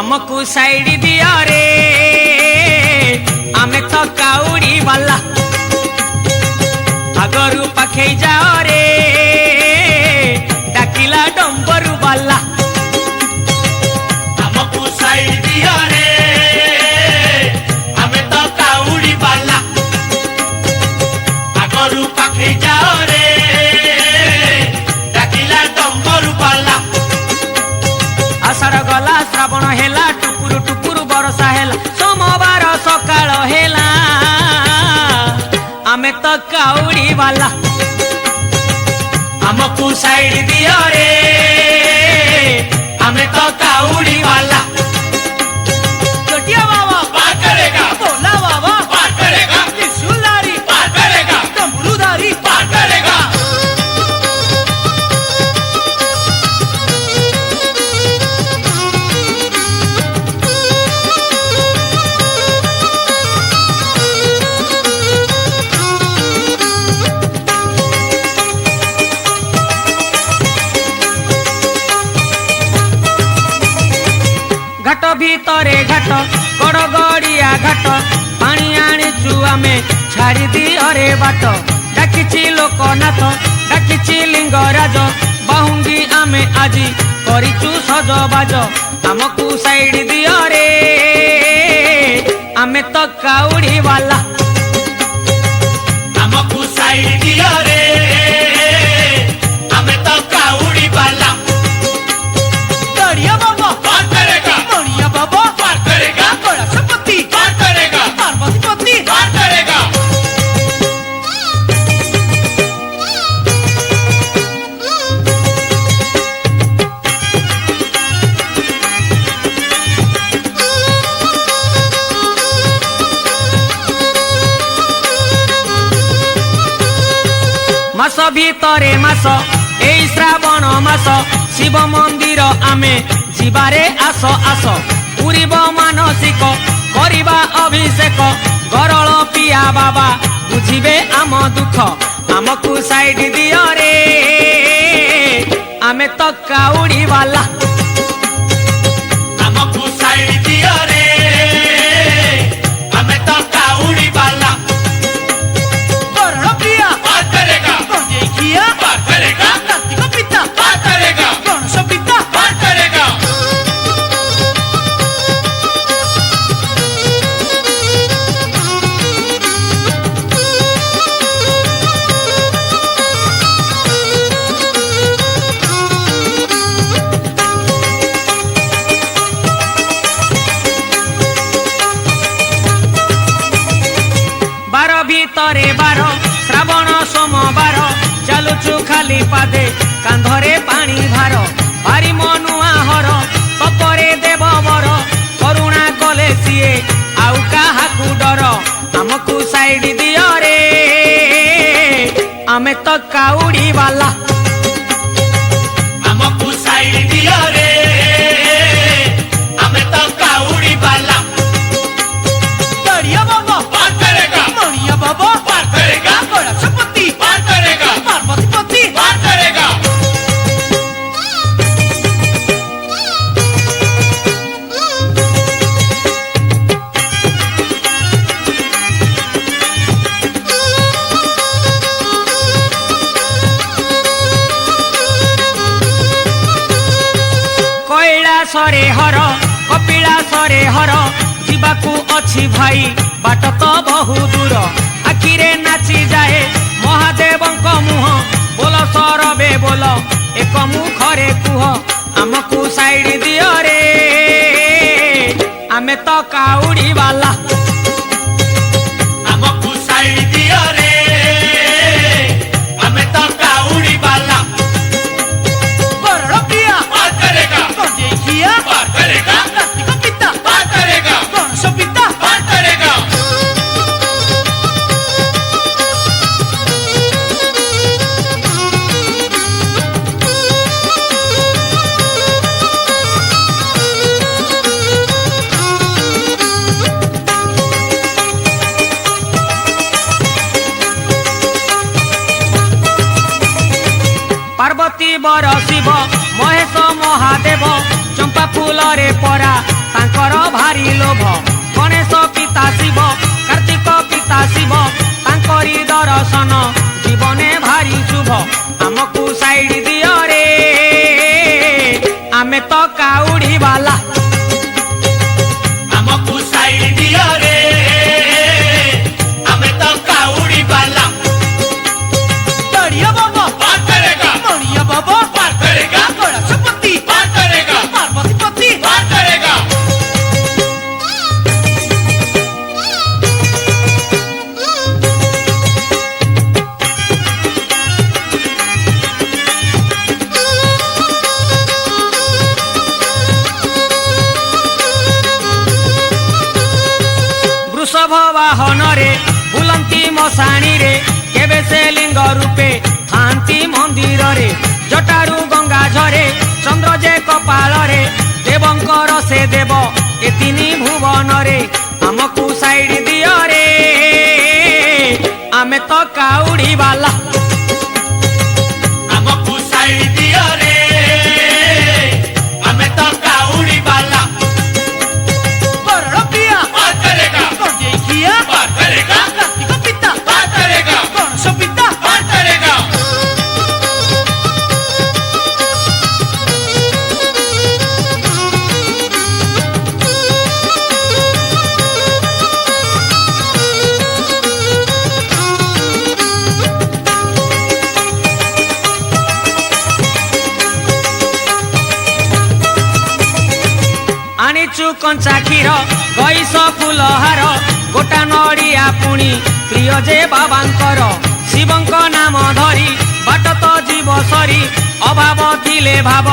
आमको साइड दिया रे आमे तो काउड़ी वाला आगरू पाखे जाओ रे डाकिला डंबरू वाला आमको साइड दिया रे आमे तो काउड़ी वाला आगरू पाखे जाओ रे डाकिला डंबरू वाला आषाढ़ गला श्रावण हेला टुकुरु टुकुरु बरसा हेला सोमवार सकाळ हेला आमे तो काउड़ी वाला आमको साइड दिया रे आमे तो काउड़ी वाला चटिया बाबा पार करेगा भोला बाबा पार करेगा त्रिशूलधारी पार करेगा डमरूधारी पार करेगा घाट भीतरे घाट गड़गड़िया घाट पानी आनीचु आमे छाड़ी दियो रे बाट डाकिची लोकनाथ डाकिची लिंगराज बाहुंगी आमे आजी करिचु सजबाज आमको साइड दियो रे आमे तो काउड़ी वाला आमको साइड दिया रे आमे तो काउड़ी वाला दरिया बाबा पार करेगा मणिया बाबा पार करेगा गणेशपति पार करेगा पार्वतीपति पार करेगा मास भीतरे मास एई श्रावण मास शिव मंदिर आमे जीवारे आस आस पूरीब मानसिक करिबा अभिषेक गरल पिया बाबा बुझिबे आम दुख आमको साइड दियो रे आमे तो काउड़ी वाला आमको साइड दिया रे आमे तो काउड़ी वाला गरल पिया पार करेगा देखिया पार करेगा कार्तिक पिता पार करेगा गणेश पिता पार करेगा बार भीतरे बार श्रावण सोमवार चालुचु खाली पादे कांधरे पानी भार भारी मनुआ हर तपरे देव बर करुणा कले सीए आउ काहाकू डर आमको साइड दियो रे आमे तो काउड़ी वाला आमको साइड दिया रे आमे तो काउड़ी वाला दरिया बाबा पार करेगा मणिया बाबा पार करेगा गणेशपति पार करेगा पार्वतीपति पार करेगा कैलासरे हर कपिलासरे हर जीवाकू अछि भाई बाट तो बहु दूर आखिरे नाची जाए महादेवंक मुह बोल सरबे बोल एक मुखरे कुह आमको साइड दियो रे आमे तो काउड़ी वाला आमको साइड दिया रे आमे तो काउड़ी वाला गरल पिया पार करेगा देखिया पार करेगा कार्तिक पिता पार करेगा गणेश पिता पार करेगा पार्वती बर शिव महेश महादेव चंपा फूलरे परा तांकर भारी लोभ गणेश पिता शिव कार्तिक पिता शिव तांकरी दर्शन जीवने भारी शुभ आमको साइड दियो रे आमे तो काउड़ी वाला ଆମକୁ ସାଇଡ ଦିଅ ରେ ଆମେ ତ କାଉଡି ବାଲା दड़िया बाबा पार करेगा मणिया बाबा पार करेगा गणेशपति पार करेगा पार्वती पति पार करेगा वृषभ वाहन रे बुलंती मशाणी रे केबे से लिंग रूपे थांती मंदिर रे जटारू गंगा झरे चंद्र जे कपाल रे देवंकर से देव ए तिनी भुवन रे आमको साइड दियो रे आमे तो काउड़ी वाला ଆମକୁ ସାଇଡ ଦିଅ ରେ ଆମେ ତ କାଉଡି ବାଲା वरण प्रिया पार करेगा गंजेई खिया पार करेगा कार्तिक पिता पार करेगा गणेश पिता पार करेगा आनिचु कंचा क्षीर गईस फूल हार गोटा नड़िया पुणी प्रिय जे बाबांकर शिवंक नाम धरी बाट तो जीव सरी अभाव थिले भाव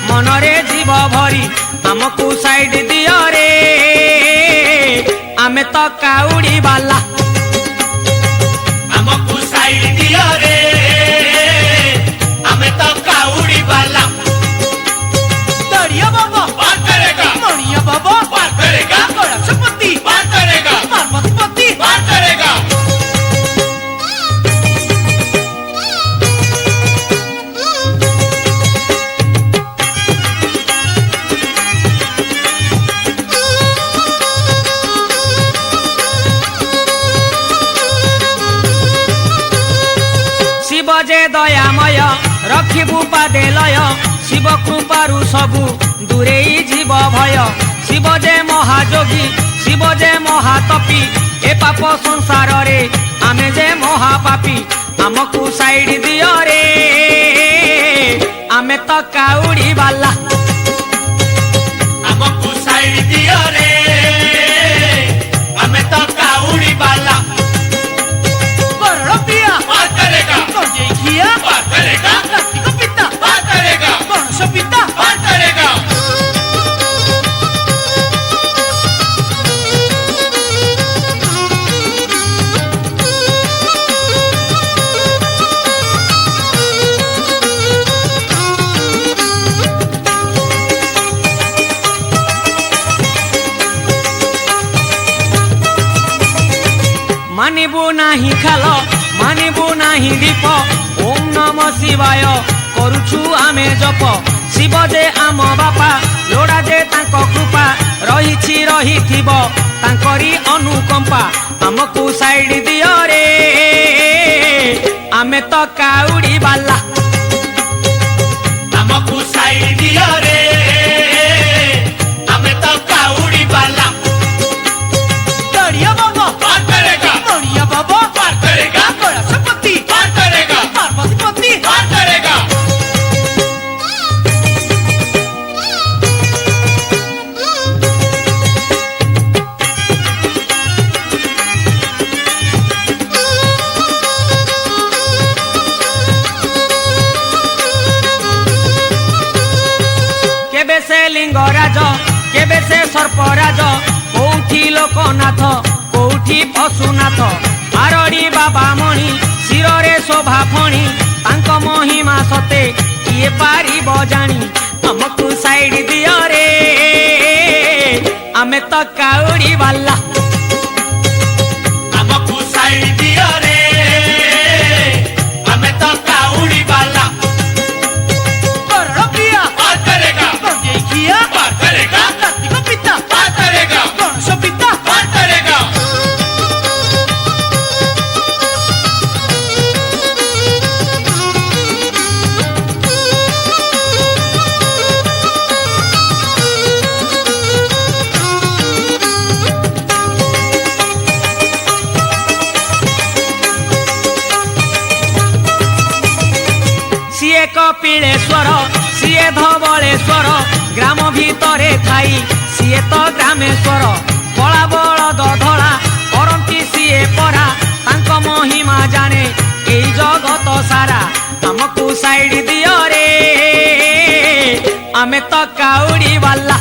मनरे जीव भरी आमको साइड दियो रे आमे तो काउड़ी वाला ଆମକୁ ସାଇଡ ଦିଅ ରେ ଆମେ ତ କାଉଡି ବାଲା दड़िया बाबा पार करेगा मणिया बाबा पार करेगा गणेशपति पार करेगा पार्वती पति पार करेगा शिव जे दयामय रखिबु पादे लय शिव कृपारु सबु दूरेई जीव भय शिव जे महाजोगी शिव जे महातपी ए पाप संसार रे आमे जे महापापी आमको साइड दियो रे आमे तो काउड़ी वाला ଆମକୁ ସାଇଡ ଦିଅ ରେ ଆମେ ତ କାଉଡି ବାଲା वरण प्रिया पार करेगा गंजेई खिया पार करेगा कार्तिक पिता पार करेगा गणेश पिता पार करेगा मानिबु नाही खाल मानिबु नाही दीप ओम नम शिवाय करुछु आमे जप शिव जे आम बापा लोड़ा जे तांको कृपा रहिछि रहिथिब तांकरी अनुकंपा आमको साइड दियो रे आमे तो काउड़ी वाला ଆମକୁ ସାଇଡ ଦିଅ ରେ ଆମେ ତ କାଉଡି ବାଲା दड़िया बाबा पार करेगा मणिया बाबा पार करेगा गणेशपति पार करेगा पार्वती पति पार करेगा केबे से लिंगराज केबे से सर्पराज कोठी लोकनाथ कोठी पशुनाथ आरड़ी बाबा मणि शिरे शोभा फणी तांक महिमा सते किए पारिब जानी हमको साइड दियो रे आमे तो काउड़ी वाला ଆମକୁ ସାଇଡ ଦିଅ ରେ ଆମେ ତ କାଉଡି ବାଲା वरण प्रिया କପିଳେଶ୍ୱର ସିଏ ଧବଳେଶ୍ୱର ଗ୍ରାମ ଭିତରେ ଥାଇ ସିଏ ତ ଗ୍ରାମେଶ୍ୱର କଳା ବଳଦ ଧଳା କରନ୍ତି ସିଏ ପରା ତାଙ୍କ ମହିମା ଜାଣେ ଏଇ ଜଗତ ସାରା ଆମକୁ ସାଇଡ ଦିଅ ରେ ଆମେ ତ କାଉଡି ବାଲା